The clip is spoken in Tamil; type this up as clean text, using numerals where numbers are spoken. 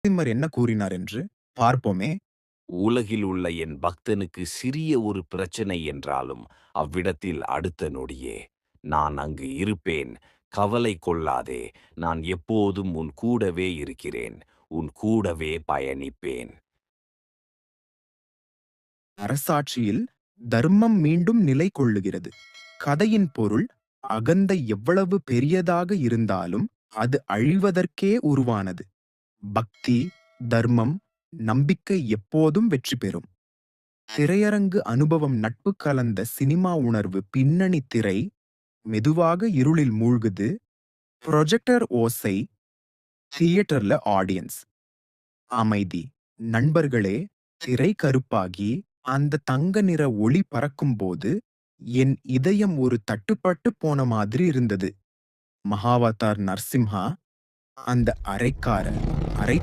நரசிம்மர் என்ன கூறினார் என்று பார்ப்போமே. உலகில் உள்ள என் பக்தனுக்கு சிறிய ஒரு பிரச்சனை என்றாலும் அவ்விடத்தில் அடுத்த நொடியே நான் அங்கு இருப்பேன். கவலை கொள்ளாதே. நான் எப்போதும் உன் கூடவே இருக்கிறேன். உன் கூடவே பயணிப்பேன். அரசாட்சியில் தர்மம் மீண்டும் நிலை கொள்ளுகிறது. கதையின் பொருள், அகந்தை எவ்வளவு பெரியதாக இருந்தாலும் அது அழிவதற்கே உருவானது. பக்தி, தர்மம், நம்பிக்கை எப்போதும் வெற்றி பெறும். திரையரங்கு அனுபவம், நட்பு கலந்த சினிமா உணர்வு, பின்னணி திரை மெதுவாக இருளில் மூழ்குது. ப்ரொஜெக்டர் ஓசை, தியேட்டர்ல ஆடியன்ஸ் அமைதி. நண்பர்களே, திரை கருப்பாகி அந்த தங்க நிற ஒளி பறக்கும்போது என் இதயம் ஒரு தட்டுப்பட்டு போன மாதிரி இருந்தது. மகாவதார் நரசிம்ஹா, அந்த அரைக்கார, அரை